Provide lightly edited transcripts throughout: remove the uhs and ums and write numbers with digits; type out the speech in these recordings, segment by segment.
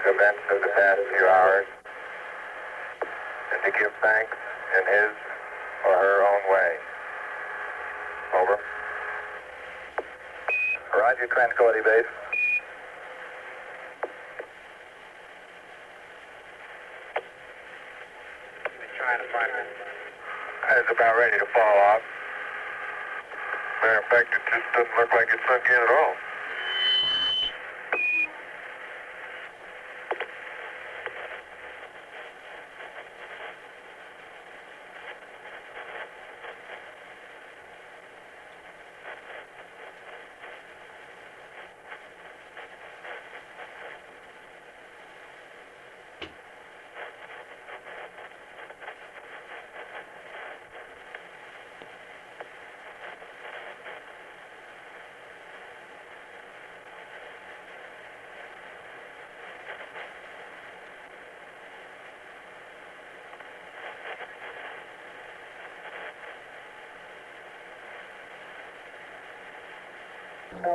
events of the past few hours and to give thanks in his or her own way. Over. Roger, Tranquility Base. Trying to find it. It's about ready to fall off. Matter of fact, it just doesn't look like it's sunk in at all.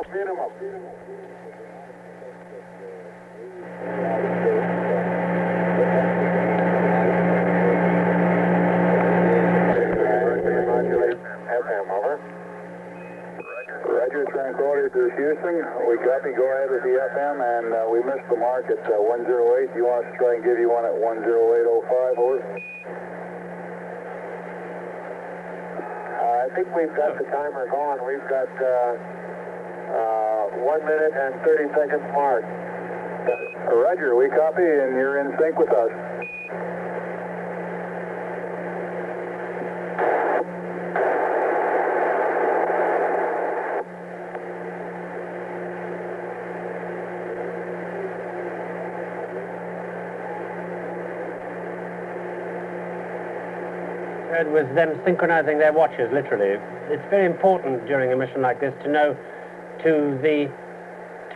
Minimum. FM, over. Roger, Tranquility to Houston. We copy. Go ahead with the FM, and we missed the mark at 108. You want us to try and give you one at 108.05, over? I think we've got the timer going. We've got 1 minute and 30 seconds mark. Roger, we copy, and you're in sync with us. With them synchronizing their watches, literally. It's very important during a mission like this to know to the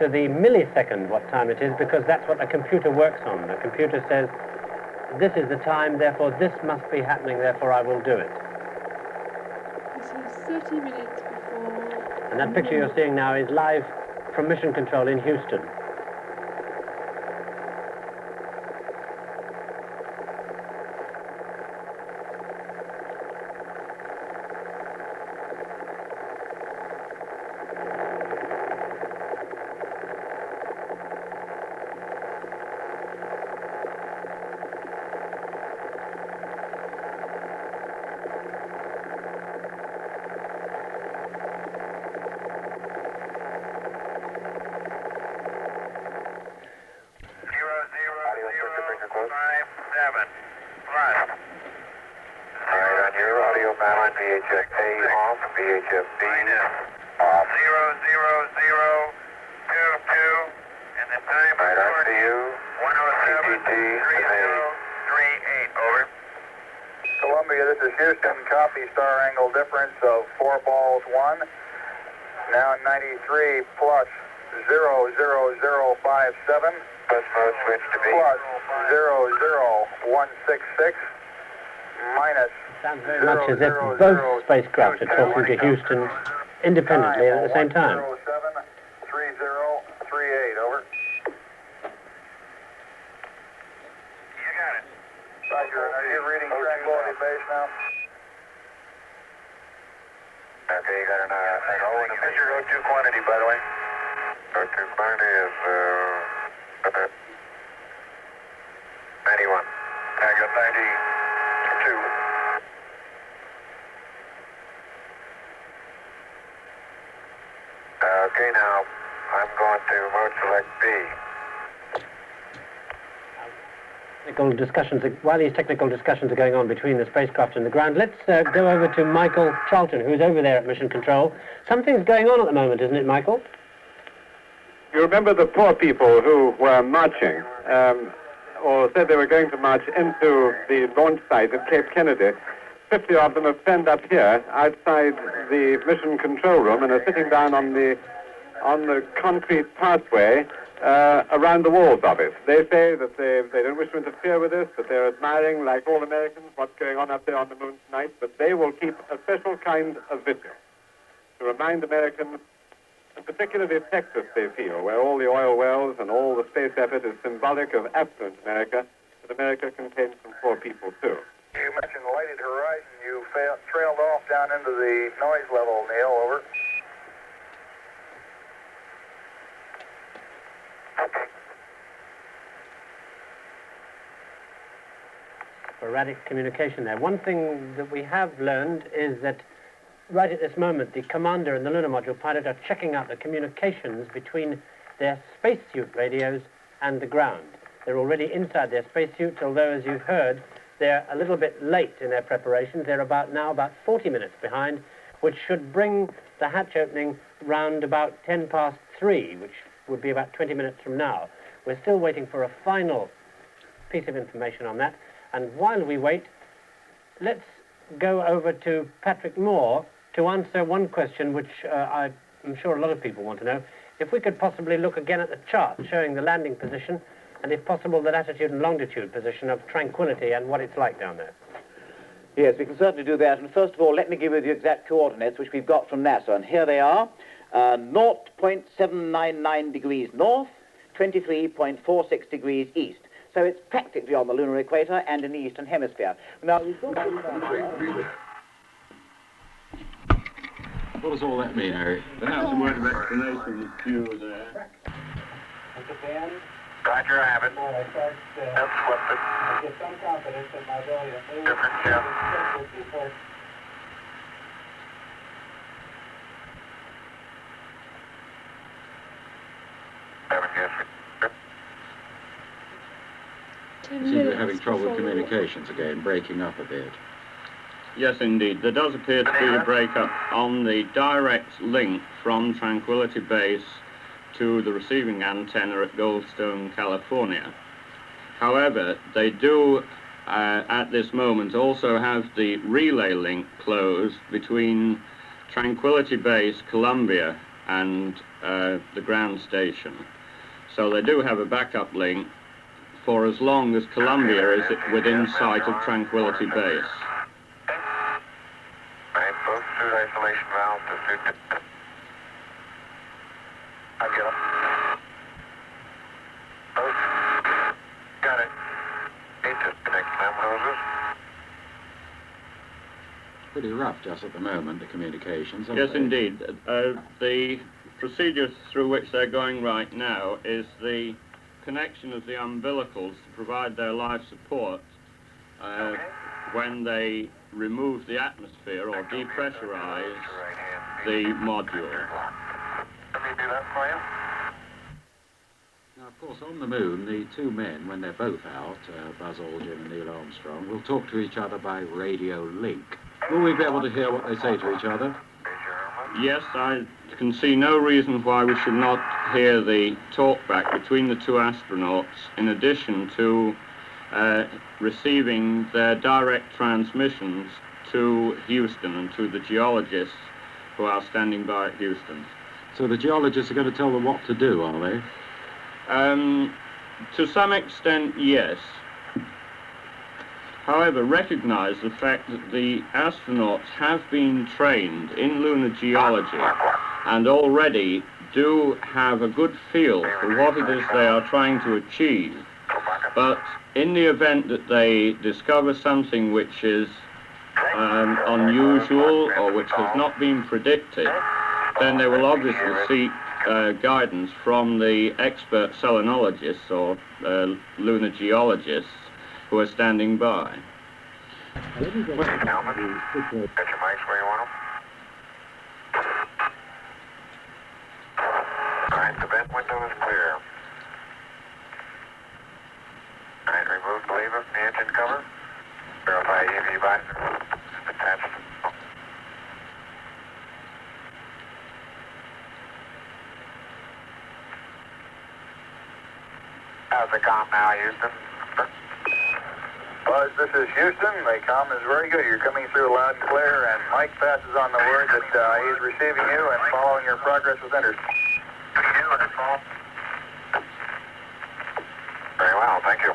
millisecond what time it is, because that's what the computer works on. The computer says, this is the time, therefore this must be happening, therefore I will do it. This is 30 minutes before... And that picture you're seeing now is live from Mission Control in Houston. VHF A off, VHF B off. 00022, and the time Right on to you. 107.3038, over. Columbia, this is Houston, copy, star angle difference of 4 balls 1. Now 93 plus 00057. Plus mode switch to B. Plus 00166 minus. Sounds very much as if both spacecraft are talking to Houston independently and at the same time. 073038, over. You got it. Roger, are you reading Tranquility Base now? Okay, you got an O and a What's your O2 quantity, by the way? O2 quantity is 91. I got 92. Okay, now I'm going to mode select B. While these technical discussions are going on between the spacecraft and the ground, let's go over to Michael Charlton, who's over there at Mission Control. Something's going on at the moment, isn't it, Michael? You remember the poor people who were marching, or said they were going to march into the launch site at Cape Kennedy. 50 of them have turned up here outside the mission control room and are sitting down on the concrete pathway around the walls of it. They say that they don't wish to interfere with this, that they're admiring, like all Americans, what's going on up there on the moon tonight, but they will keep a special kind of vigil to remind Americans and particularly Texas, they feel, where all the oil wells and all the space effort is symbolic of affluent America, that America contains some poor people, too. You mentioned lighted horizon. You trailed off down into the noise level, Neil, over. Sporadic communication there. One thing that we have learned is that right at this moment, the commander and the lunar module pilot are checking out the communications between their spacesuit radios and the ground. They're already inside their spacesuits, although, as you've heard, they're a little bit late in their preparations. They're about 40 minutes behind, which should bring the hatch opening round about 10 past 3, which would be about 20 minutes from now. We're still waiting for a final piece of information on that. And while we wait, let's go over to Patrick Moore to answer one question which I'm sure a lot of people want to know. If we could possibly look again at the chart showing the landing position and, if possible, the latitude and longitude position of Tranquility and what it's like down there. Yes, we can certainly do that. And first of all, let me give you the exact coordinates which we've got from NASA. And here they are, 0.799 degrees north, 23.46 degrees east. So it's practically on the lunar equator and in the eastern hemisphere. Now, we've got What does all that mean, Harry? Perhaps a word of explanation is due there. Roger, I have it. That's flipped it. Different ship. Seems we're having trouble with communications again, breaking up a bit. Yes, indeed. There does appear to be a break-up on the direct link from Tranquility Base to the receiving antenna at Goldstone, California. However, they do, at this moment, also have the relay link closed between Tranquility Base, Columbia, and the ground station. So they do have a backup link for as long as Columbia is within sight of Tranquility Base. Right, both suit isolation valves to suit. I get them. Both. Got it. Need to connect them hoses. Pretty rough just at the moment, the communications, aren't Yes, they? indeed. The procedure through which they're going right now is the connection of the umbilicals to provide their life support when they remove the atmosphere or depressurize the module. Let me do that for you. Now, of course, on the moon, the two men, when they're both out, Buzz Aldrin and Neil Armstrong, will talk to each other by radio link. Will we be able to hear what they say to each other? Yes, I can see no reason why we should not hear the talkback between the two astronauts, in addition to receiving their direct transmissions to Houston and to the geologists who are standing by at Houston. So the geologists are going to tell them what to do, are they? To some extent, yes. However, recognize the fact that the astronauts have been trained in lunar geology and already do have a good feel for what it is they are trying to achieve. But in the event that they discover something which is unusual or which has not been predicted, then they will obviously seek guidance from the expert selenologists or lunar geologists who are standing by. Got your mics where you want them? All right, the vent window is clear. All right, remove the lever from the engine cover. Verify EV visor attached. How's the comm now, Houston? Buzz, this is Houston. The comm is very good. You're coming through loud and clear, and Mike passes on the word that he's receiving you and following your progress with Enders. Very well, thank you.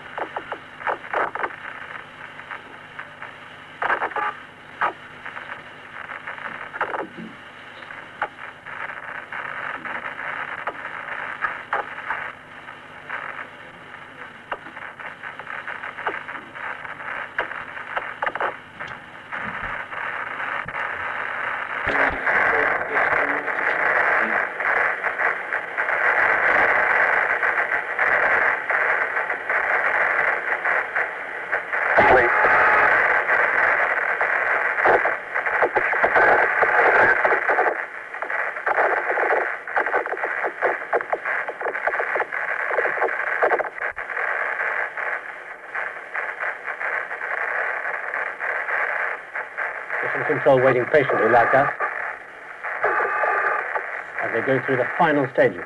mission control waiting patiently like us as they go through the final stages.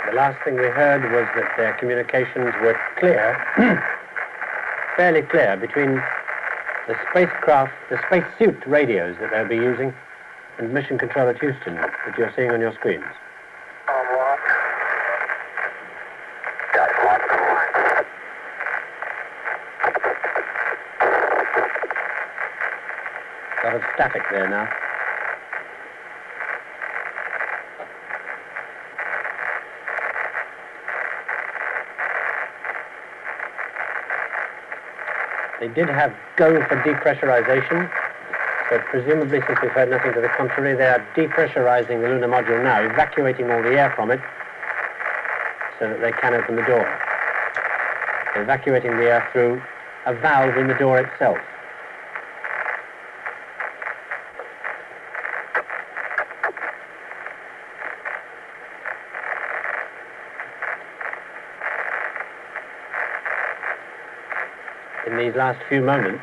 The last thing we heard was that their communications were clear, fairly clear, between the spacecraft, the spacesuit radios that they'll be using, and mission control at Houston that you're seeing on your screens. A lot of static there now. They did have go for depressurization, so presumably, since we've heard nothing to the contrary, they are depressurizing the lunar module now, evacuating all the air from it so that they can open the door. They're evacuating the air through a valve in the door itself. In these last few moments,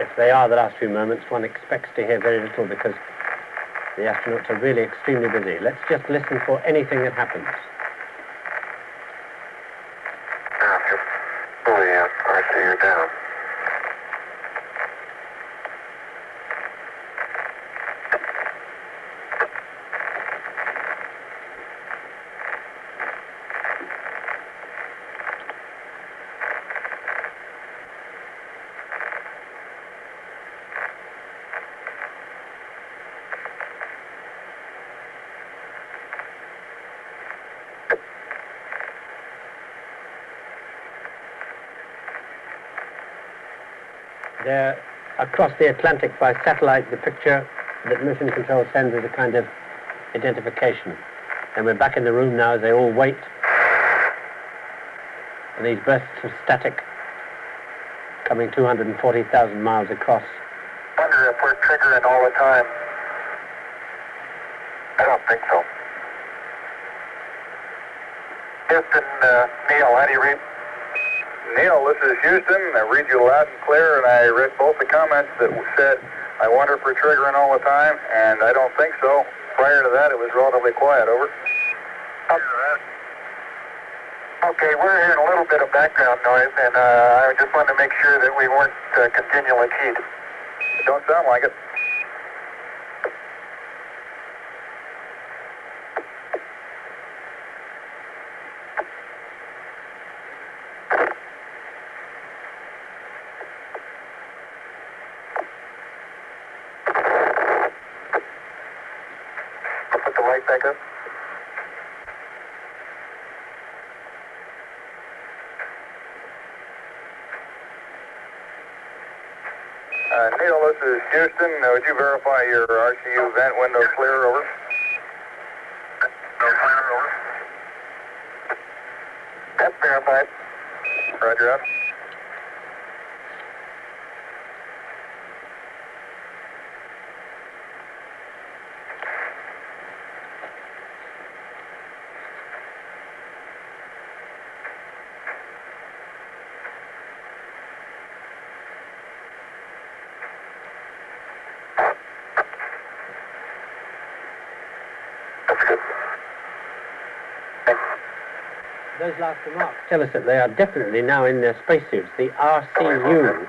if they are the last few moments, one expects to hear very little because the astronauts are really extremely busy. Let's just listen for anything that happens. RCU down. There, across the Atlantic by satellite, the picture that mission control sends is a kind of identification. And we're back in the room now as they all wait. And these bursts of static coming 240,000 miles across. I wonder if we're triggering all the time. I don't think so. Houston, Neil, how do you read? Neil, this is Houston. I read you loud and clear, and I read both the comments that said, I wonder if we're triggering all the time, and I don't think so. Prior to that, it was relatively quiet. Over. Okay, we're hearing a little bit of background noise, and I just wanted to make sure that we weren't continually keyed. It don't sound like it. Put the light back up. Neil, this is Houston. Would you verify your RCU vent window clear? Over. That's verified. Roger that. Those last remarks tell us that they are definitely now in their spacesuits. The RCU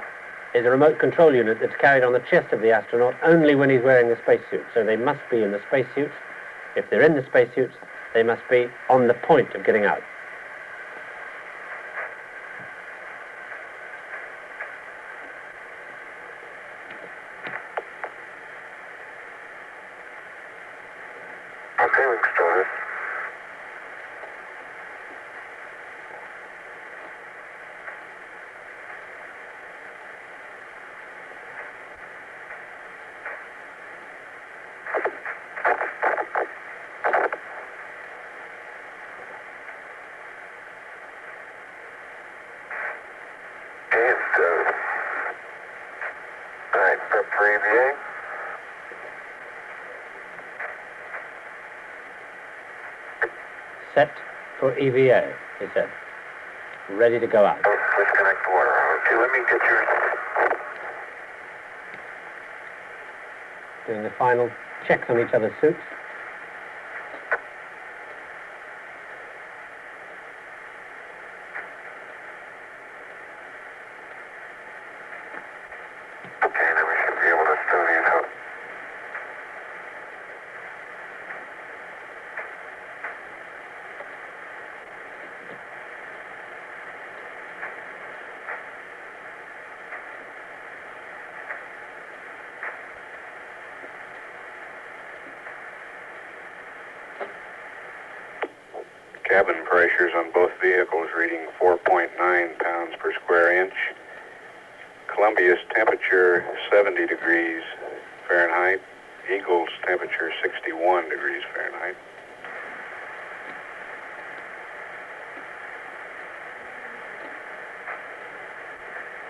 is a remote control unit that's carried on the chest of the astronaut only when he's wearing the spacesuit. So they must be in the spacesuits. If they're in the spacesuits, they must be on the point of getting out. Okay, we can start it. Step for EVA. Set for EVA, he said. Ready to go out. Disconnect the water. Okay, let me get yours. Doing the final checks on each other's suits. Okay, then we should be able to stow these up. Cabin pressures on both vehicles reading 4.9 pounds per square inch. Columbia's temperature 70 degrees Fahrenheit. Eagle's temperature 61 degrees Fahrenheit.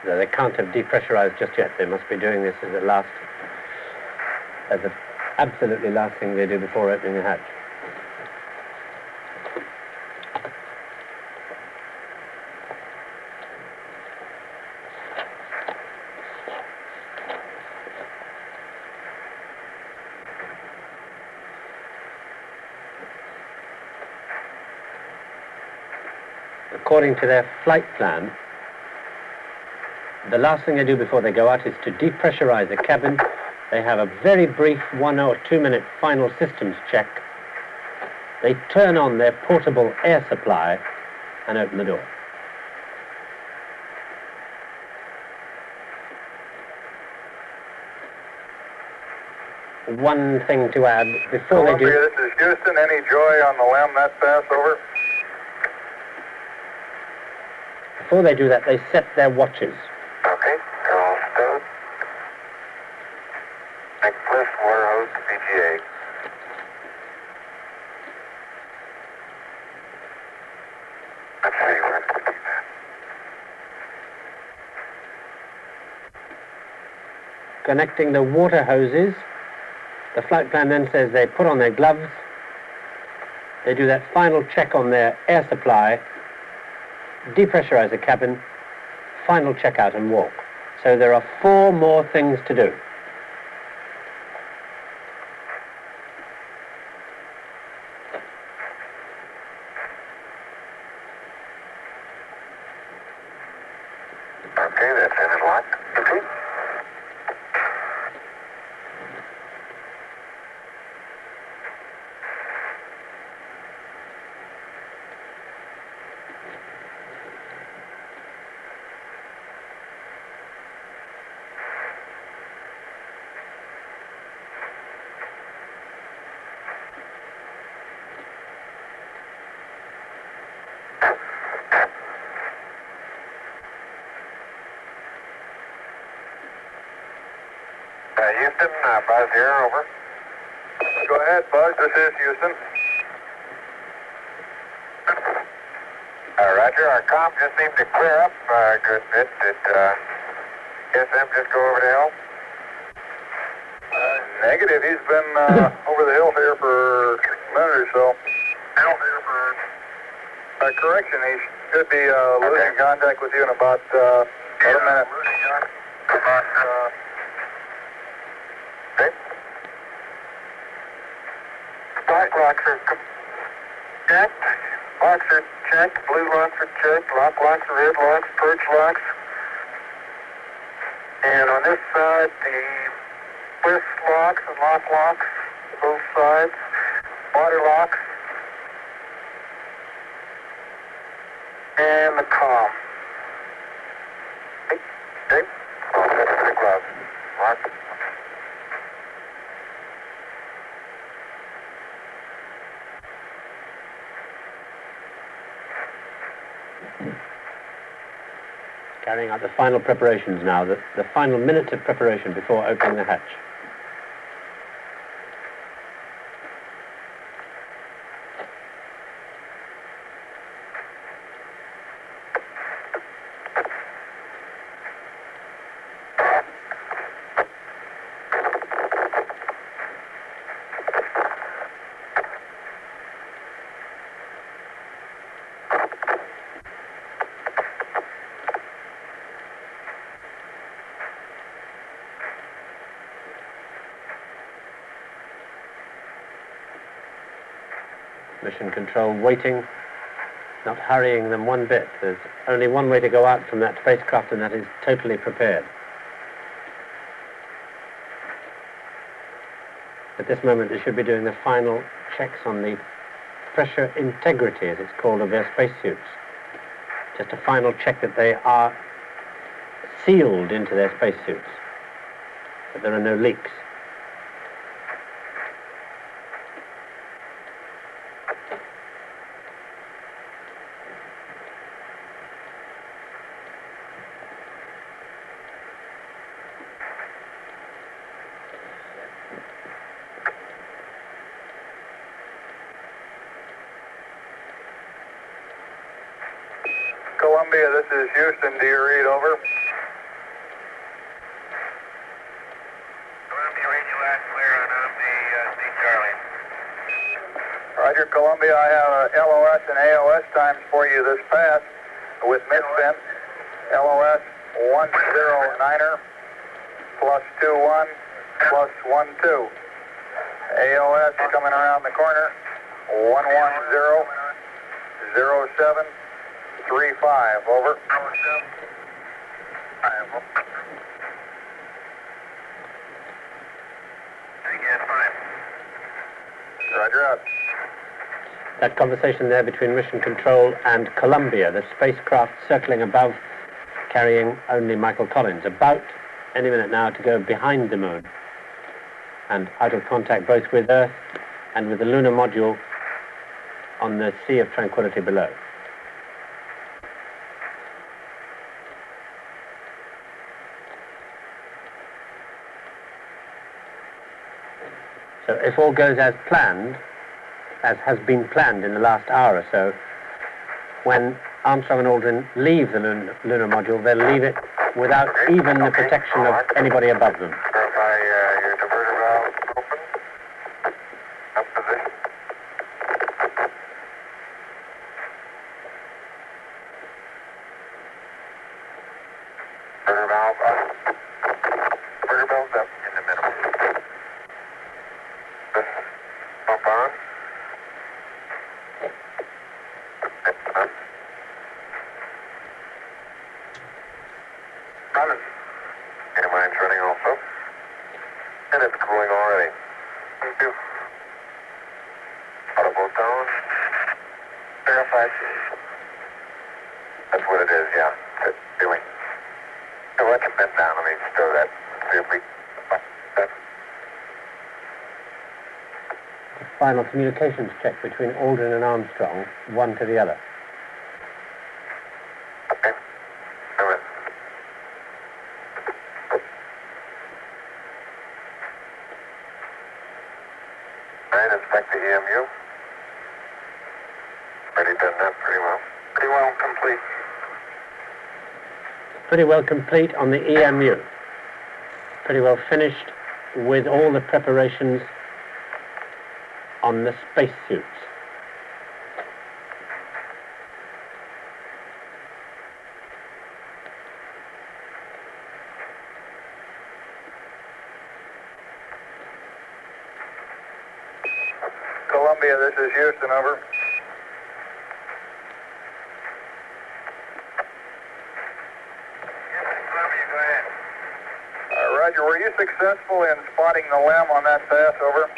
No, they can't have depressurized just yet. They must be doing this as the absolutely last thing they do before opening the hatch. According to their flight plan, the last thing they do before they go out is to depressurize the cabin. They have a very brief 1 or 2 minute final systems check. They turn on their portable air supply and open the door. One thing to add before they do... Columbia, this is Houston. Any joy on the LEM that fast? Over. Before they do that, they set their watches. Okay, they're all stowed. Next list, water hose to PGA. Let's see, we're going to do that. Connecting the water hoses. The flight plan then says they put on their gloves. They do that final check on their air supply, depressurize the cabin, final checkout and walk. So there are 4 more things to do. Okay, that's in and locked. Okay. Houston, Buzz here, over. Go ahead, Buzz, this is Houston. Roger, our comm just seemed to clear up a good bit. Did SM just go over the hill? Negative, he's been over the hill here for a minute or so. Correction, he should be losing contact with you in about a minute. Okay. Black locks are checked. Locks are checked. Blue locks are checked. Lock locks, red locks, perch locks. And on this side, the twist locks and lock locks, both sides. Water locks. And the comm. Okay. All set for the gloves. Mark. Carrying out the final preparations now, the final minutes of preparation before opening the hatch. Mission Control waiting, not hurrying them one bit. There's only one way to go out from that spacecraft, and that is totally prepared. At this moment, they should be doing the final checks on the pressure integrity, as it's called, of their spacesuits. Just a final check that they are sealed into their spacesuits, that there are no leaks. Columbia, this is Houston. Do you read over? Columbia, read you last clear on the C Charlie. Roger, Columbia. I have LOS and AOS times for you this pass with misspin. LOS 109er plus 21 plus 12. AOS coming around the corner 11007. 3-5, over. Roger out. That conversation there between Mission Control and Columbia, the spacecraft circling above, carrying only Michael Collins, about any minute now to go behind the moon and out of contact both with Earth and with the lunar module on the Sea of Tranquility below. So if all goes as planned, as has been planned in the last hour or so, when Armstrong and Aldrin leave the lunar module, they'll leave it without even the protection of anybody above them. Verify your diverter valve open. Up position. Diverter valve up. Diverter valve up in the middle. Pump on. Running. Air mine's running also. And it's cooling already. Thank you. Audible down. Verified. That's what it is, yeah. It's doing. So let's bend down. Let me stow that. See if we... The final communications check between Aldrin and Armstrong, one to the other. Okay. Do it. Right, inspect the EMU. Already done that pretty well. Pretty well complete. Pretty well complete on the EMU. Pretty well finished with all the preparations on the spacesuits. Columbia, this is Houston, over. Columbia, go ahead. Roger, were you successful in spotting the LEM on that pass, over?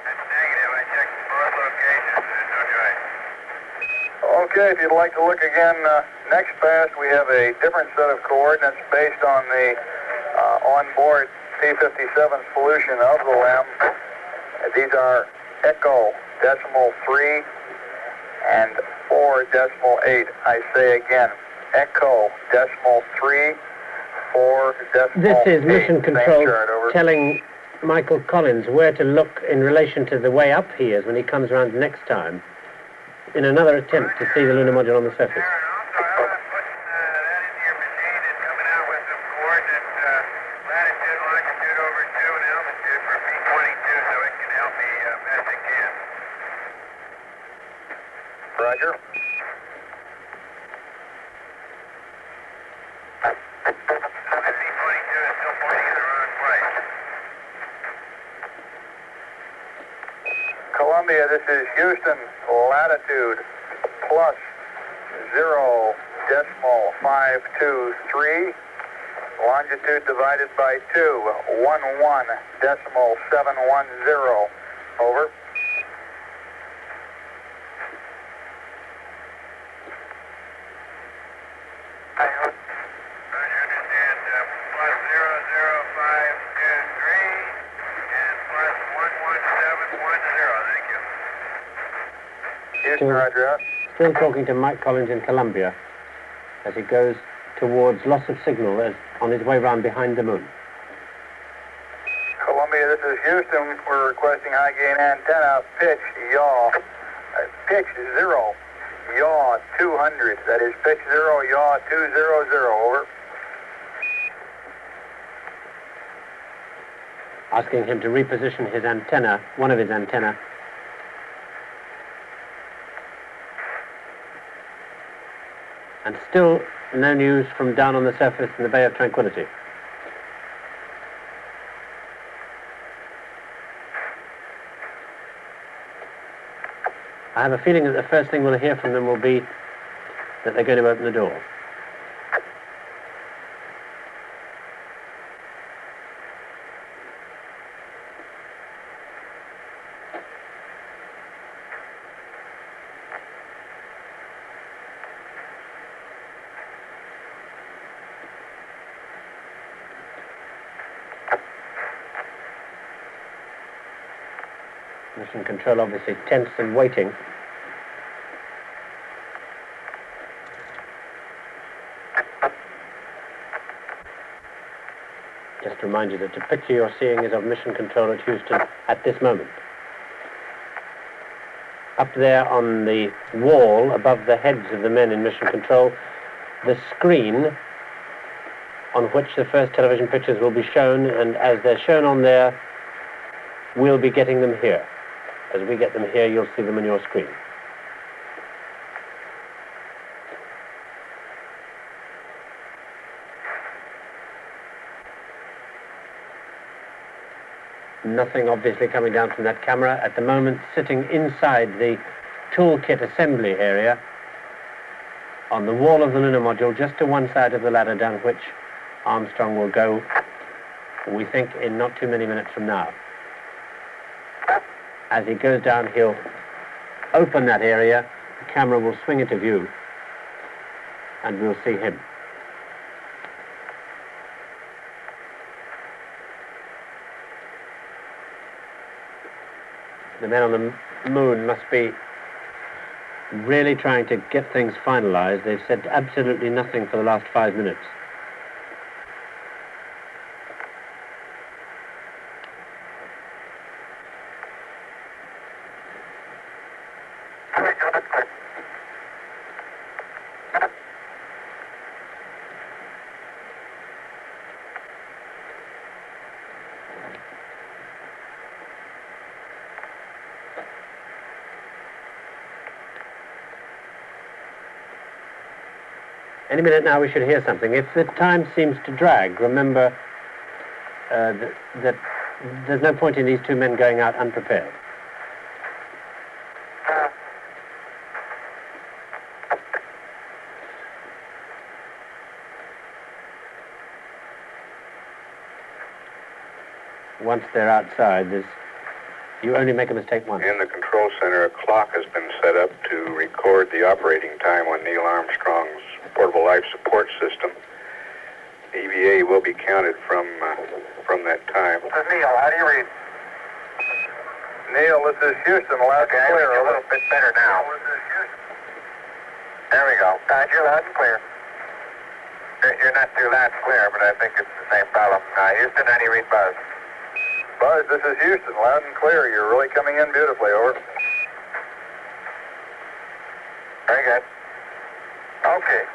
That's negative. I checked both locations. There's no joint. Okay, if you'd like to look again, next pass we have a different set of coordinates based on the onboard P-57 solution of the LEM. These are echo decimal 3 and 4.8. I say again, echo decimal 3, 4.8. This is Mission Control telling Michael Collins where to look in relation to the way up he is when he comes around next time in another attempt to see the lunar module on the surface. Also, how about putting that into your machine and coming out with some coordinates, latitude, longitude over 2 and altitude for P-22 so it can help me best it can. Roger. The P-22 is still pointing in the wrong place. Columbia, this is Houston, latitude plus 0.523, longitude divided by 2, 11.710. Over. Still talking to Mike Collins in Columbia as he goes towards loss of signal as on his way round behind the moon. Columbia, this is Houston. We're requesting high gain antenna, pitch, yaw, pitch 0, yaw 200. That is pitch 0, yaw 200. Over. Asking him to reposition his antenna, one of his antenna. And still no news from down on the surface in the Bay of Tranquility. I have a feeling that the first thing we'll hear from them will be that they're going to open the door. Mission control obviously tense and waiting. Just to remind you that the picture you're seeing is of mission control at Houston at this moment. Up there on the wall above the heads of the men in mission control, the screen on which the first television pictures will be shown, and as they're shown on there, we'll be getting them here. As we get them here, you'll see them on your screen. Nothing obviously coming down from that camera. At the moment, sitting inside the toolkit assembly area on the wall of the lunar module, just to one side of the ladder down which Armstrong will go, we think, in not too many minutes from now. As he goes down, he'll open that area, the camera will swing into view, and we'll see him. The men on the moon must be really trying to get things finalized. They've said absolutely nothing for the last 5 minutes. Any minute now we should hear something. If the time seems to drag, remember that there's no point in these two men going out unprepared. Once they're outside, you only make a mistake once. In the control center, a clock has been set up to record the operating time on Neil Armstrong's portable life support system. EVA will be counted from that time. This is Neil. How do you read? Neil, this is Houston. Loud and clear. A little bit better now. There we go. Roger, loud and clear. You're not too loud and clear, but I think it's the same problem. Houston, how do you read Buzz? Buzz, this is Houston. Loud and clear. You're really coming in beautifully. Over. Very good. Okay.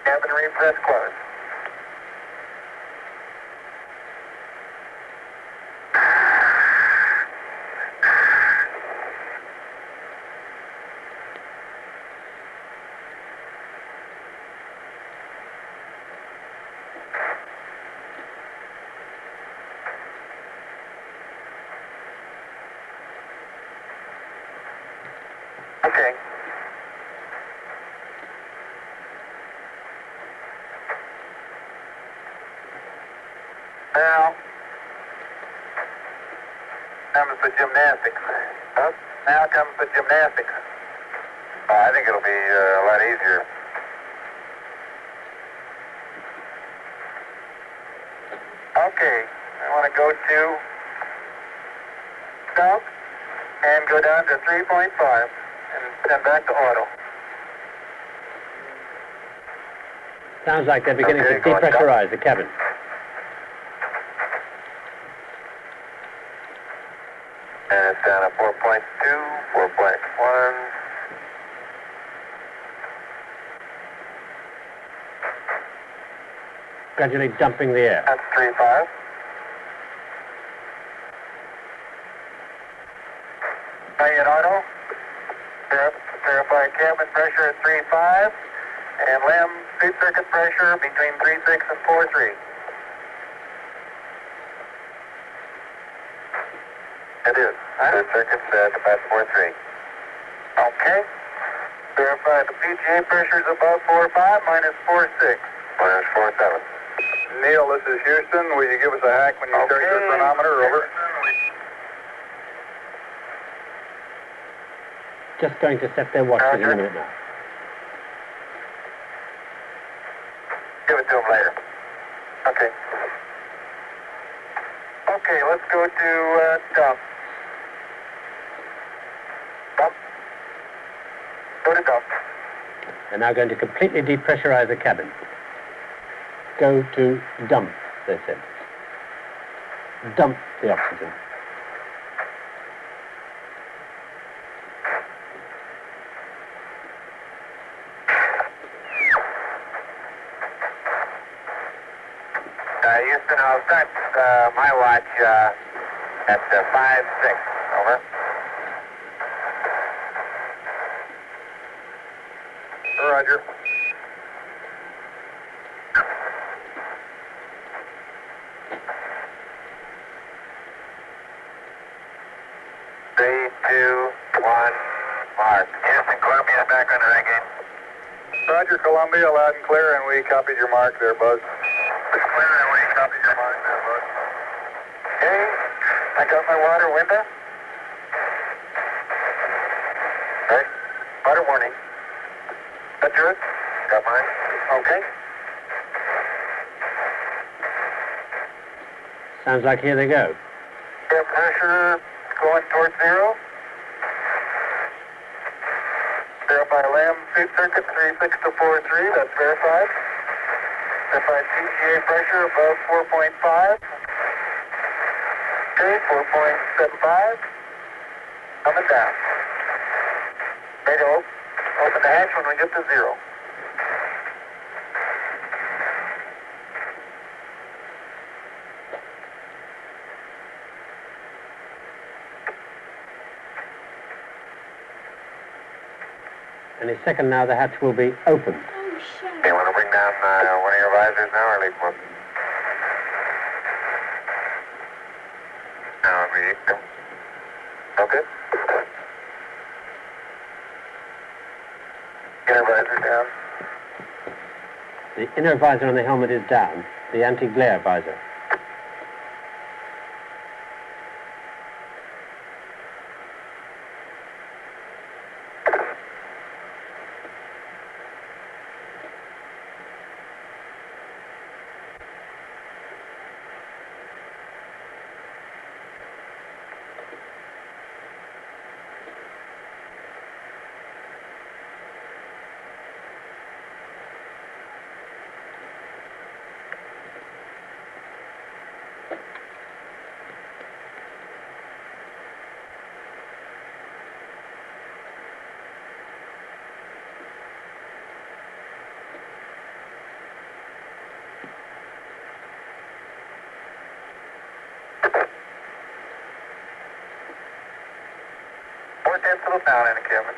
Cabin repress closed. Okay. Now comes the gymnastics. Huh? Now comes the gymnastics. I think it'll be a lot easier. Okay, I want to go to stop and go down to 3.5 and send back to auto. Sounds like they're beginning Okay, to go on, depressurize the cabin. And it's down to 4.2, 4.1. Gradually dumping the air. That's 3.5. High in auto. Verify cabin pressure at 3.5. And LEM suit circuit pressure between 3.6 and 4.3. It is. Suit circuit's at about 4.3. Okay. Verify the PGA pressure is above 4.5 minus 4.6. Minus 4.7. Neil, this is Houston. Will you give us a hack when you start your chronometer? Over. Just going to set their watches in a minute now. Give it to him later. Okay. Okay, let's go to dump. Dump. Go to dump. They're now going to completely depressurize the cabin. Go to dump, they said. Dump the oxygen. Houston, I'll start my watch at 5.6. Over. Roger. Three, two, one, mark. Houston, Columbia, back on the right gate. Roger, Columbia, loud and clear, and we copied your mark there, Buzz. Clear, and we copied your mark there, Buzz. Okay, I got my water window. Right, water warning. That's yours? Got mine. Okay. Sounds like here they go. Air pressure going towards zero. Verify LAM suit circuit 3.6 to 4.3. That's verified. Verified PGA pressure above 4.5. Okay, 4.75. Coming down. Ready to open the hatch when we get to zero. Any second now the hatch will be opened. Oh, shit. Okay, want to bring down one of your visors now or leave one? No, we okay. Inner visor down. The inner visor on the helmet is down. The anti-glare visor. Settle down in the cabin.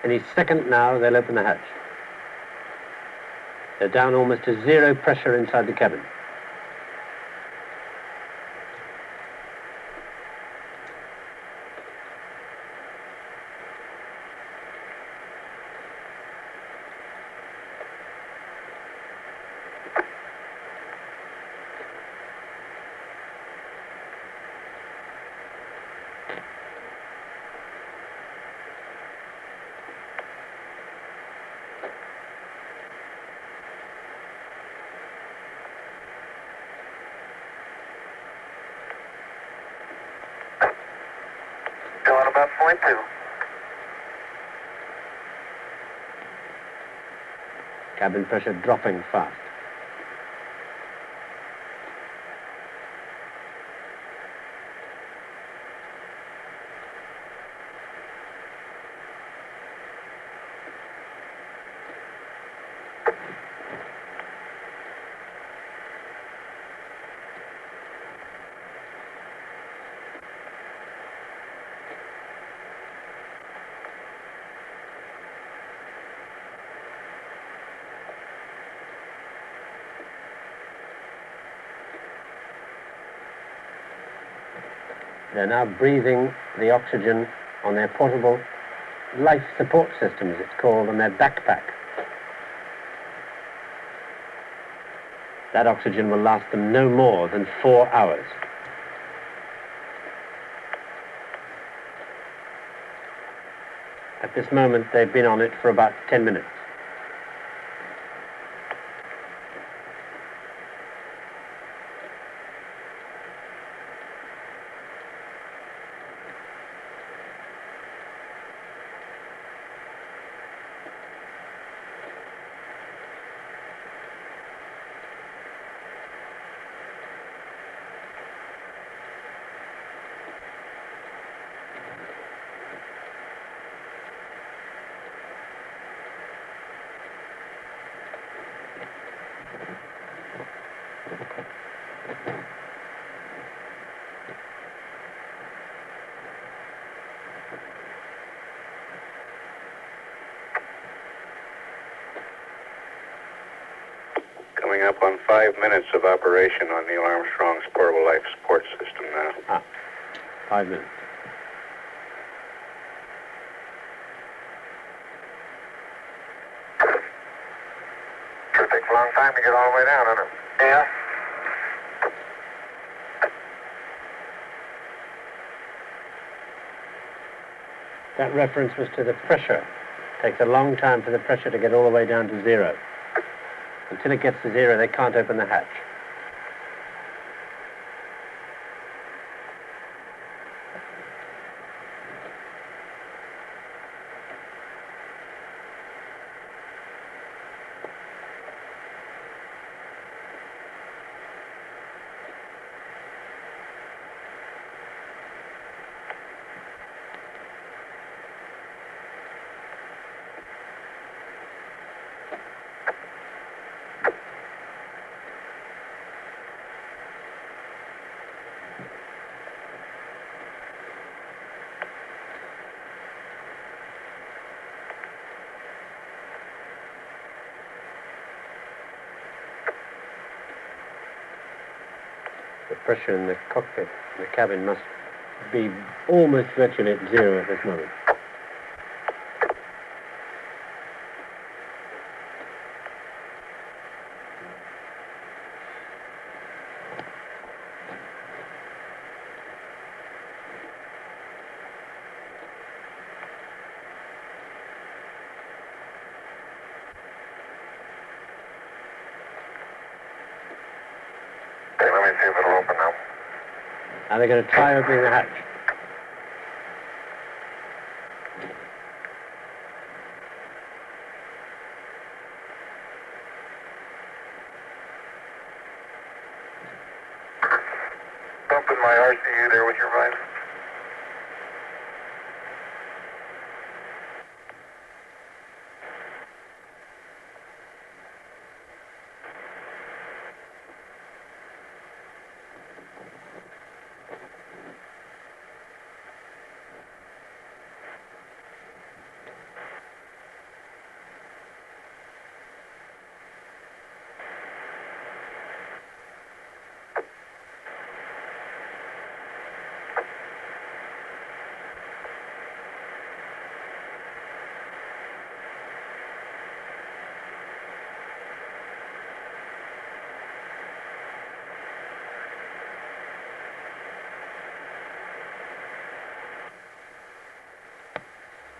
Any second now they'll open the hatch. They're down almost to zero pressure inside the cabin. 2.2. Cabin pressure dropping fast. They're now breathing the oxygen on their portable life support system, as it's called, on their backpack. That oxygen will last them no more than 4 hours. At this moment, they've been on it for about 10 minutes. Coming up on 5 minutes of operation on Neil Armstrong's portable life support system now. 5 minutes. Sure takes a long time to get all the way down, doesn't it? Yeah. That reference was to the pressure. It takes a long time for the pressure to get all the way down to zero. Until it gets to zero, they can't open the hatch. The pressure in the cockpit, in the cabin, must be almost virtually at zero at this moment. Okay, let me see if it'll open now. Now they're going to try opening the hatch. Bumping my RCU there with your vibe.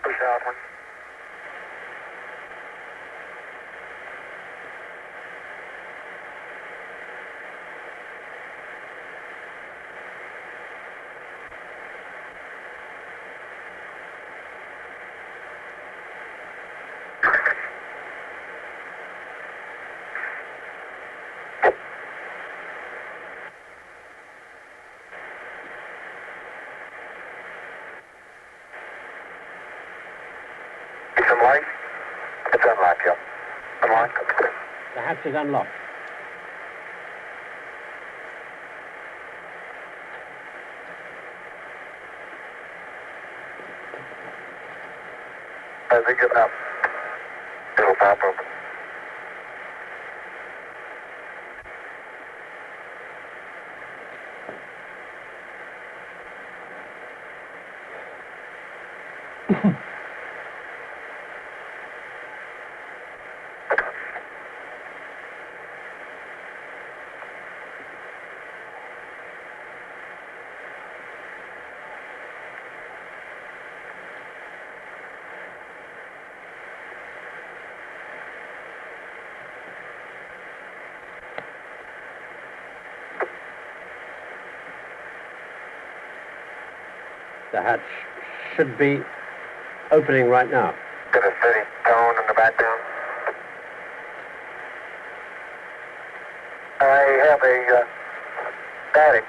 Push outward. unlocked, yep. Unlocked. The hatch is unlocked. As we get up, it'll pop open. The hatch should be opening right now. Get a steady tone in the background. I have a static.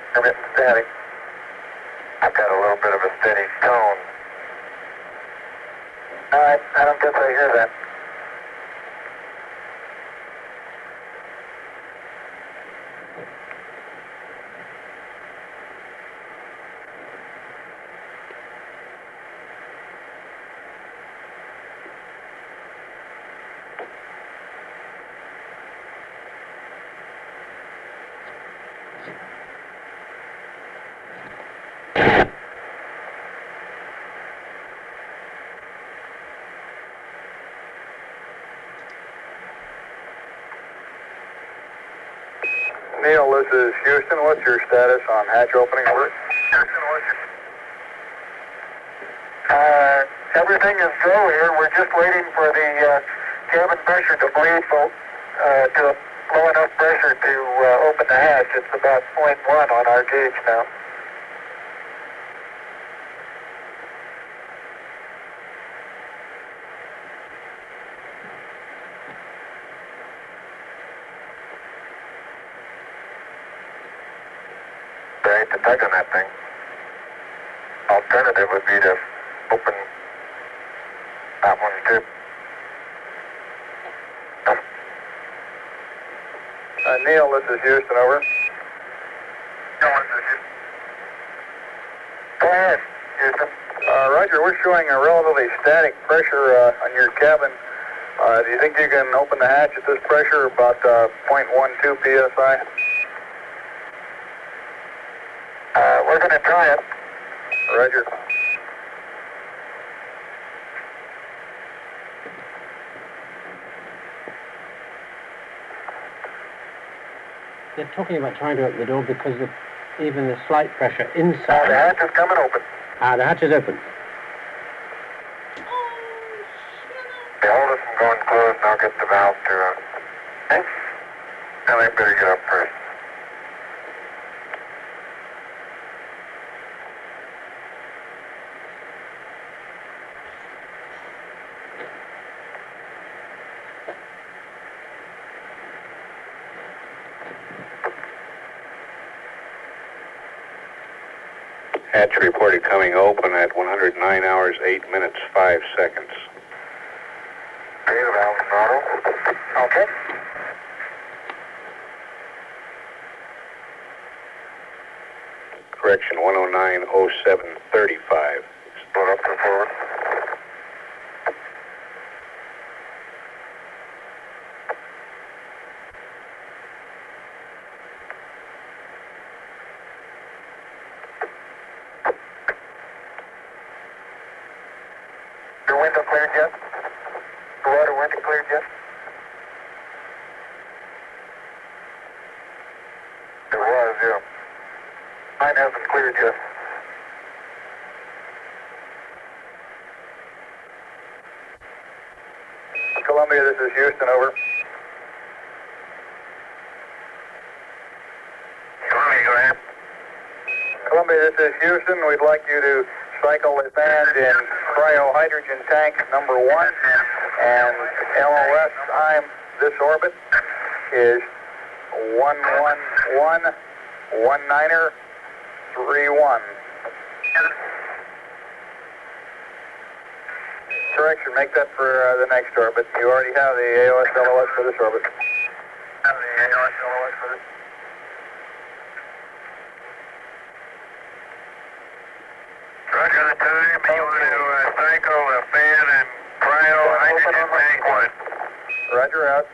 Intermittent static. I've got a little bit of a steady tone. I don't guess I hear that. Neil, this is Houston. What's your status on hatch opening work? Houston, what's your... everything is go here. We're just waiting for the cabin pressure to bleed to low enough pressure to open the hatch. It's about 0.1 on our gauge now. Right, to tug on that thing. Alternative would be to open that one too. Neil, this is Houston, over. Neil, this is Houston. Go ahead, Houston. Roger, we're showing a relatively static pressure on your cabin. Do you think you can open the hatch at this pressure, about 0.12 psi? We're going to try it. Roger. They're talking about trying to open the door because of even the slight pressure The inside. hatch is coming open. The hatch is open. They hold us from going closed, and I'll get the valve to... Okay? Now they better get up first. Hatch reported coming open at 109 hours, 8 minutes, 5 seconds. Okay, the valve's throttle. Okay. Correction, 109:07:35. Split up to forward. Your window cleared yet? The water window cleared yet? It was, yeah. Mine hasn't cleared yet. Columbia, this is Houston, over. Columbia, go ahead. Columbia, this is Houston. We'd like you to cycle the band in cryohydrogen tank number 1, and LOS time this orbit is 11119er31. Correction, make that for the next orbit. You already have the AOS LOS for this orbit. Have the AOS LOS for this. Roger the time. You want to cycle the fan and cryo hydrogen tank one. Roger out.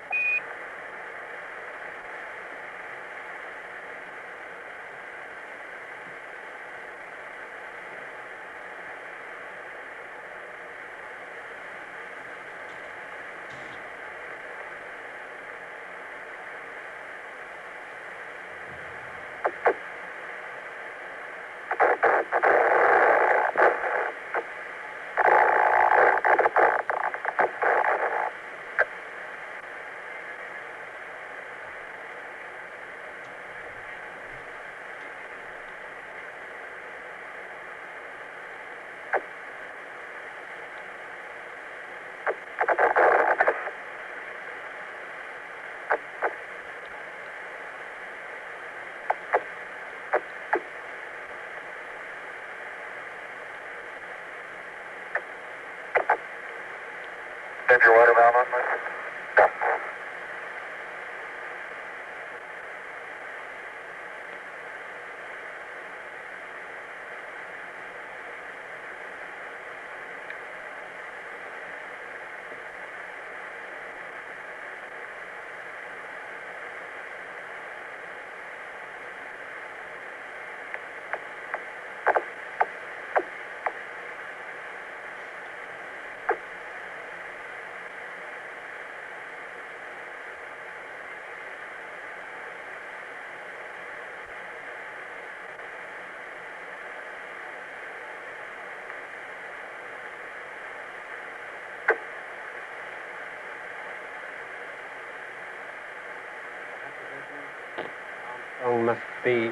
Have your water valve on, please? Armstrong must be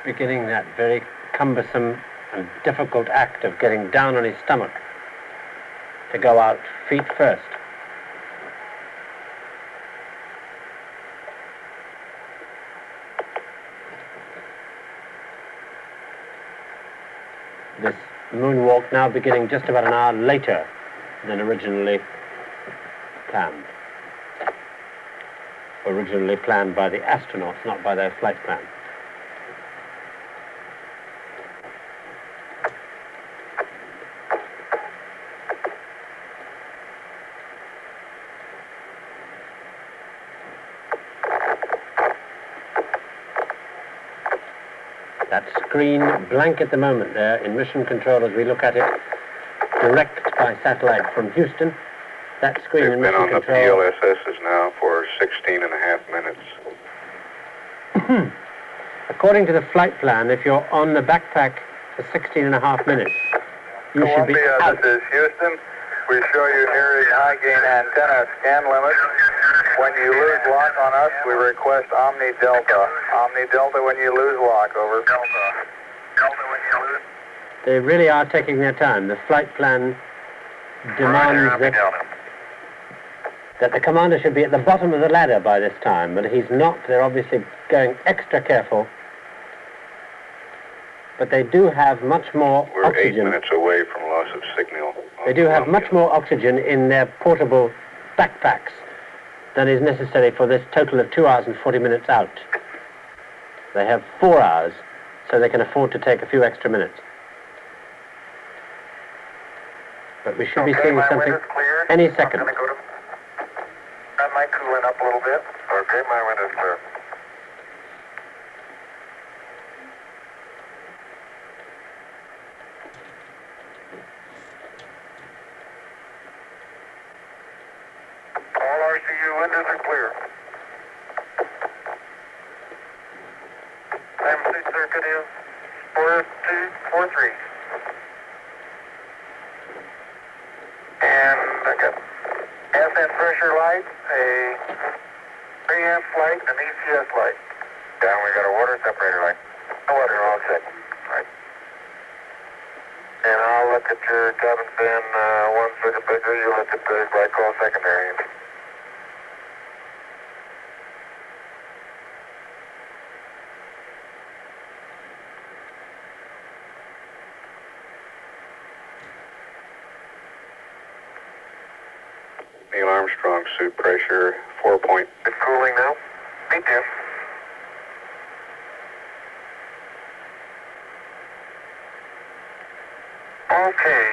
beginning that very cumbersome and difficult act of getting down on his stomach to go out feet first. This moonwalk now beginning just about an hour later than originally planned. Originally planned by the astronauts, not by their flight plan. That screen blank at the moment there in mission control as we look at it direct by satellite from Houston. That screen in mission control. They've been on the PLSSs now for 16 and a half minutes. According to the flight plan, if you're on the backpack for 16 and a half minutes, you should be out. This is Houston. We show you near the high gain antenna scan limit. When you lose lock on us, we request Omni Delta. Omni Delta when you lose lock, over. Delta when you lose. They really are taking their time. The flight plan demands that the commander should be at the bottom of the ladder by this time, but he's not. They're obviously going extra careful. But they do have much more oxygen. We're 8 minutes away from loss of signal. They do have much more oxygen in their portable backpacks than is necessary for this total of 2 hours and 40 minutes out. They have 4 hours, so they can afford to take a few extra minutes. But we should be seeing something any second. That might cool it up a little bit. Okay, my window's clear. All RCU windows are clear. IMC circuit is 4243. And I got FN pressure light, a preamp light, an ECS light. Down we got a water separator light. No water, all set. Right. And I'll look at your cabin fan 1 circuit breaker. You look at the glycol secondary. Neil Armstrong, suit pressure 4 point. It's cooling now. Me too. Okay.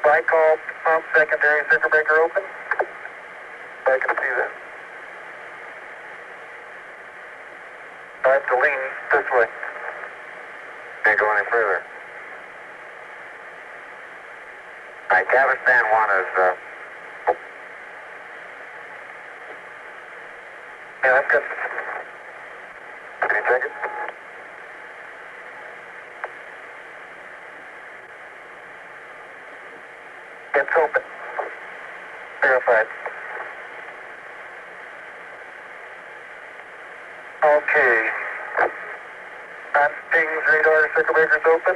Flight call pump secondary circuit breaker open. I can see that. I have to lean this way. Can't go any further. All right, cabin stand 1 is, yeah, that's good. Can you check it? It's open. Verified. Okay. On Sting's radar, circuit breaker's open.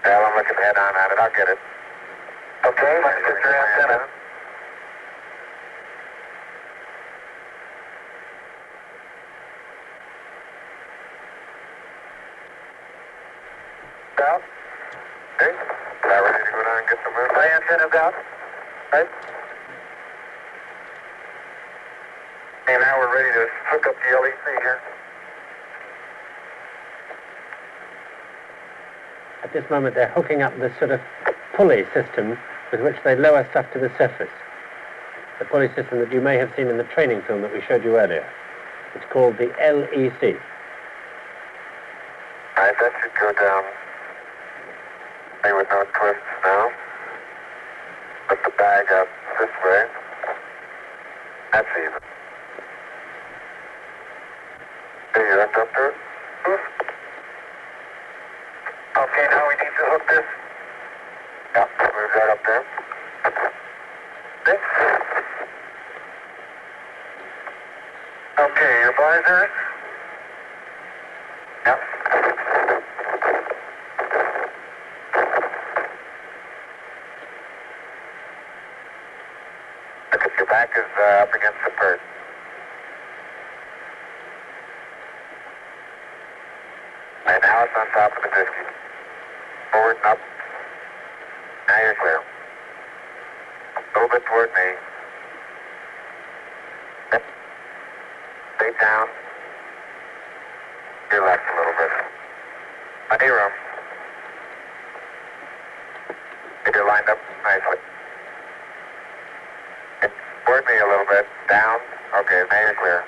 Well, I'm looking head on at it. I'll get it. Okay, let's get your antenna. Down. Okay. Now ready to go down and get the moon. My antenna's out. Right. And now we're ready to hook up the LEC here. At this moment, they're hooking up this sort of pulley system with which they lower stuff to the surface. The pulley system that you may have seen in the training film that we showed you earlier. It's called the LEC. All right, that should go down. Maybe with no twists now. Put the bag up this way. That's even. Hey, you hooked up to it? Okay, now we need to hook this. Yeah, move that up there. This. Okay, your visors. Yep. Look at your back is up against the purse. And now it's on top of the disky. Forward and up. Now you're clear. A little bit toward me. Yep. Stay down. Your left a little bit. Plenty of room. Get you lined up nicely. Yep. Toward me a little bit. Down. Okay, now you're clear.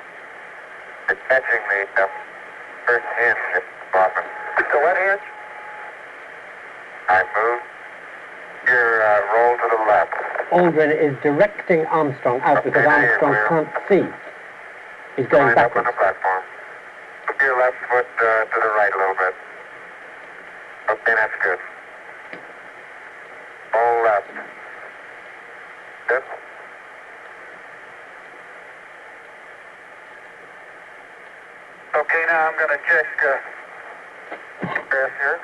You're catching the first hinge, Boston. The what hinge? I move your roll to the left. Aldrin is directing Armstrong out because Armstrong can't see. He's going Line up on backwards. the platform. Put your left foot to the right a little bit. Okay, that's good. All left. Good. Okay, now I'm going to check grass here.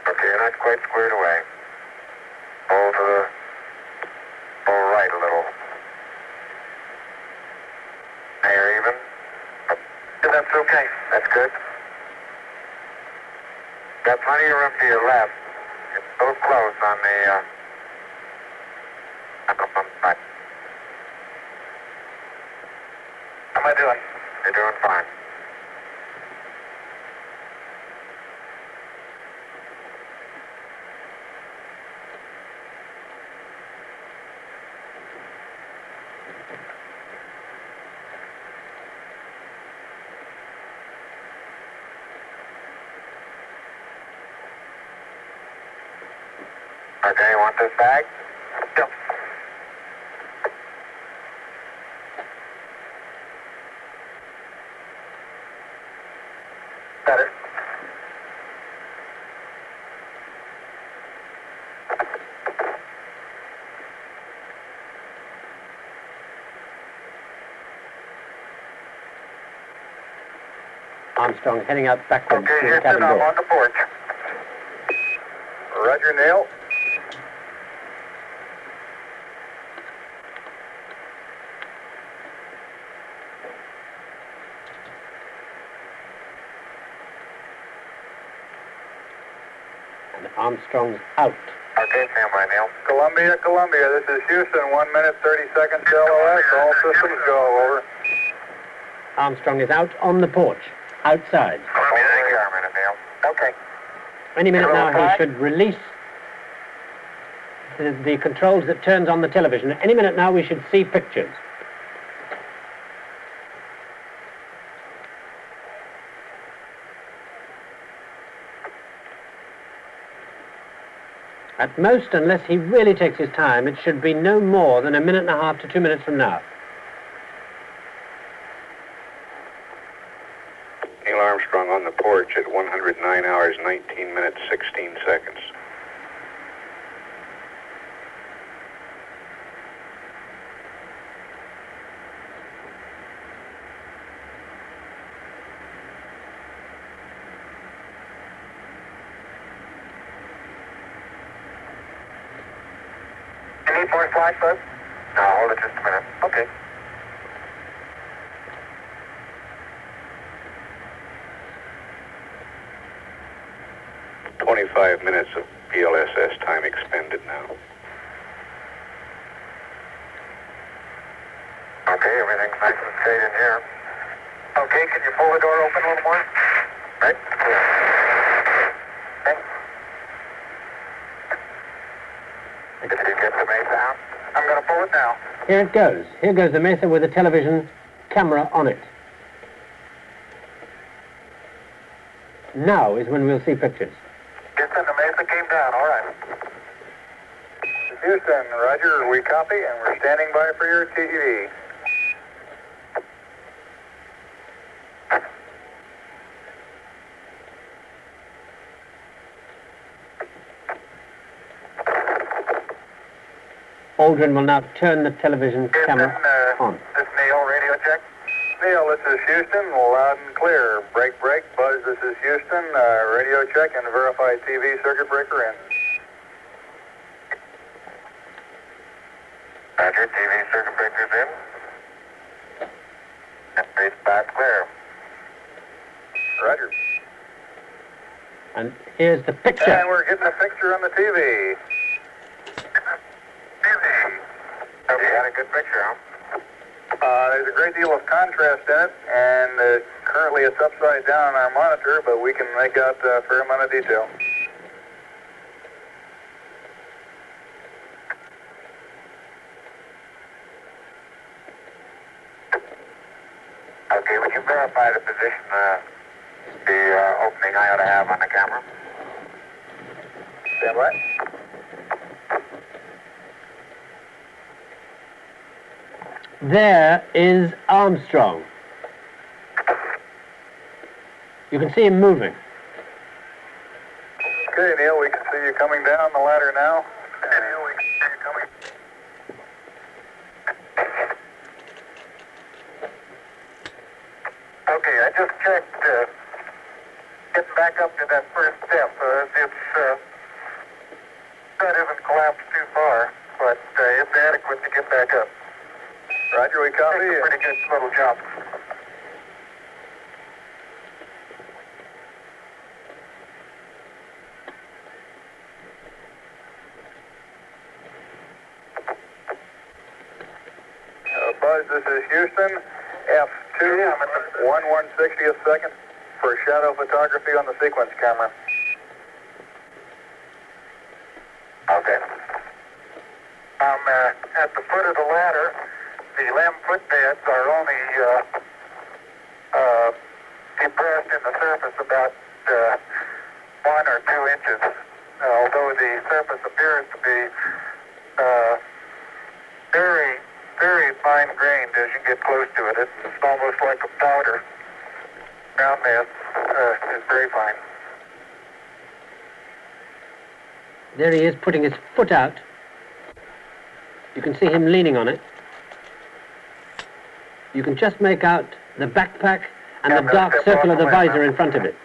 Okay, you're not quite squared away. Pull to the pull right a little. Now you're even. Yeah, that's okay. That's good. Got plenty of room to your left. It's so close on the side. How am I doing? You're doing fine. Okay, you want this bag? Yep. Got it. Armstrong heading out backwards Okay, through the Houston, cabin I'm door. on the porch. Roger, Neil. Armstrong's out. Okay, stand by, Neil. Columbia, this is Houston, 1 minute, 30 seconds to LOS. All systems go, over. Armstrong is out on the porch, outside. Columbia, thank you, minute, Neil. Okay. Any minute now he should release the controls that turns on the television. Any minute now we should see pictures. At most, unless he really takes his time, it should be no more than 1.5 minutes to 2 minutes from now. Neil Armstrong on the porch at 109 hours, 19 minutes, 16 seconds. You need more flash, bud? No, hold it just a minute. Okay. .25 minutes of PLSS time expended now. Okay, everything's nice and straight in here. Okay, can you pull the door open a little more? Right. Okay. Did you get the Mesa out? I'm going to pull it now. Here it goes. Here goes the Mesa with a television camera on it. Now is when we'll see pictures. Houston, the Mesa came down. All right. Houston, roger. We copy, and we're standing by for your TED. Aldrin will now turn the television camera on. This is Neil, radio check. Neil, this is Houston, loud and clear. Break, break. Buzz, this is Houston, radio check and verified TV circuit breaker in. Roger, TV circuit breaker's in. And base back clear. Roger. And here's the picture. And we're getting a picture on the TV. You got a good picture, huh? There's a great deal of contrast in it, and currently it's upside down on our monitor, but we can make out a fair amount of detail. Okay, would you verify the position, the opening I ought to have on the camera? Stand by. There is Armstrong. You can see him moving. Okay, Neil, we can see you coming down the ladder now. Okay, Neil, we can see you coming. Okay, I just checked, getting back up to that first step. That isn't collapsed too far, but it's adequate to get back up. Roger, we copy. It's a pretty good little jump. Buzz, this is Houston. F2, I'm at the 1/160th second for shadow photography on the sequence camera. Okay. I'm at the foot of the ladder. The limb footbeds are only depressed in the surface about 1 or 2 inches, although the surface appears to be very, very fine-grained as you get close to it. It's almost like a powder. Ground mass is very fine. There he is putting his foot out. You can see him leaning on it. You can just make out the backpack and the dark circle of the visor in front of it.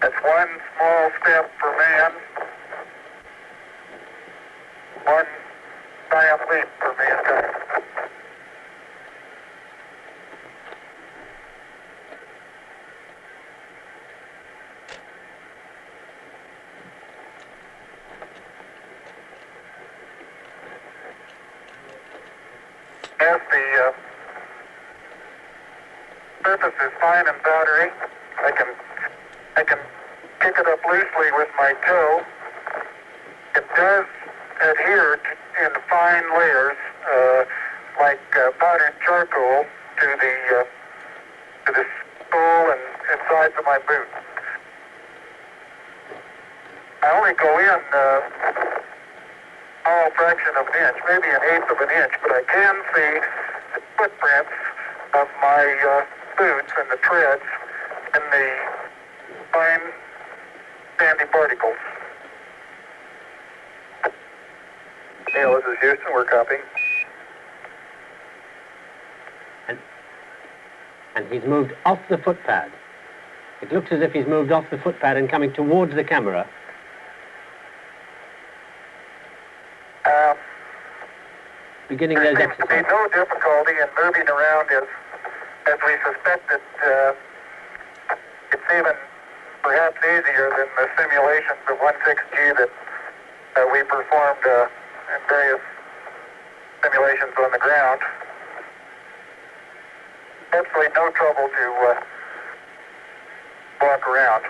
That's one small step for man, one giant leap for mankind. As the surface is fine and powdery, I can pick it up loosely with my toe. It does adhere in fine layers, like powdered charcoal, to the sole and sides of my boot. I only go in all fraction of an inch, maybe an eighth of an inch, but I can see the footprints of my boots and the treads and the fine sandy particles. Neil, this is Houston. We're copying. And he's moved off the footpad. It looks as if he's moved off the footpad and coming towards the camera. Beginning those there seems to be exercises. no difficulty in moving around as we suspected. It's even perhaps easier than the simulations of 16G that we performed in various simulations on the ground. Absolutely no trouble to walk around.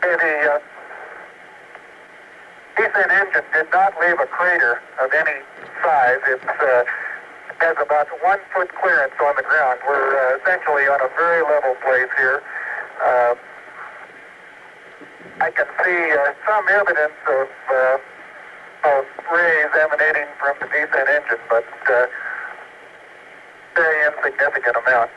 The descent engine did not leave a crater of any size. It has about 1 foot clearance on the ground. We're essentially on a very level place here. I can see some evidence of rays emanating from the descent engine, but very insignificant amount.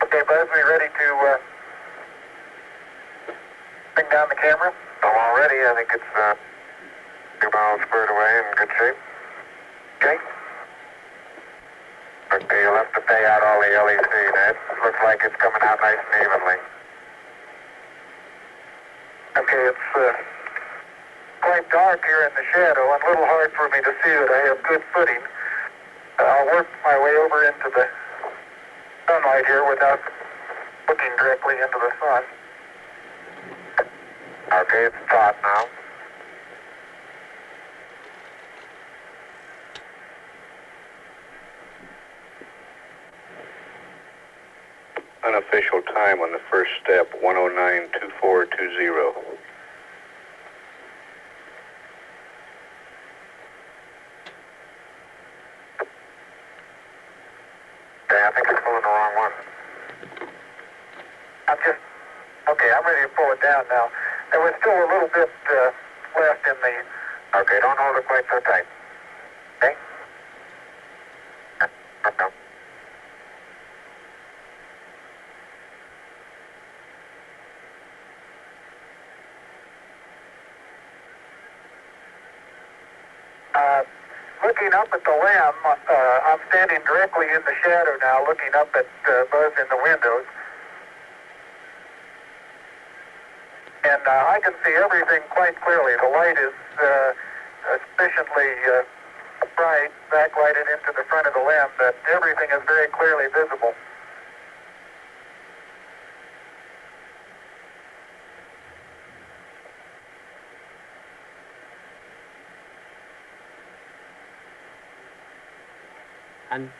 Okay, Buzz, we ready to bring down the camera? I'm all ready. I think it's 2 miles squared away in good shape. Okay. Okay, you'll have to pay out all the LEC, Ned. Looks like it's coming out nice and evenly. Okay, it's quite dark here in the shadow and a little hard for me to see that I have good footing. I'll work my way over into the sunlight here without looking directly into the sun. Okay, it's taut now. Unofficial time on the first step, 109.2420. Okay, I think it's pulling the wrong one. Okay, I'm ready to pull it down now. There was still a little bit left in the... Okay, don't hold it quite so tight. Okay? Okay. Looking up at the lamb, I'm standing directly in the shadow now, looking up at Buzz in the windows. And I can see everything quite clearly. The light is sufficiently bright, backlighted into the front of the lamp, that everything is very clearly visible. And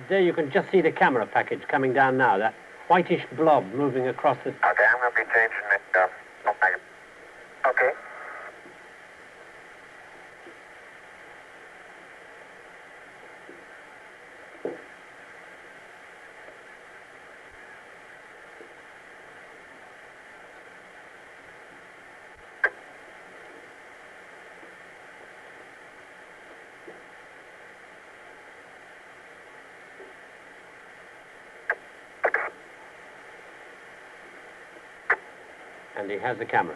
there you can just see the camera package coming down now, that whitish blob moving across the... Okay, I'm going to be changing it. Okay. And he has the camera.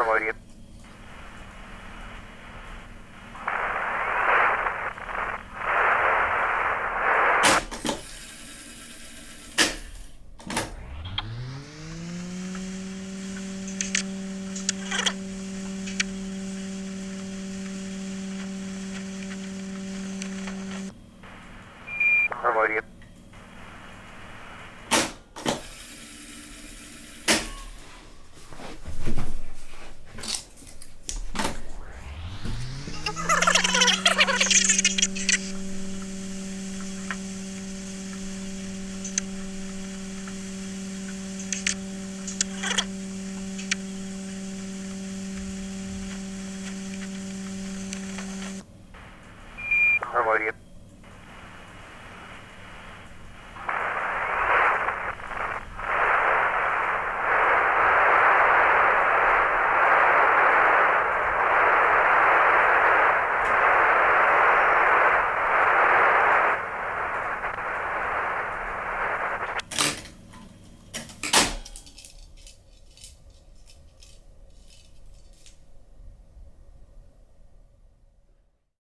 I'm with you. I'm with you. I'm with you.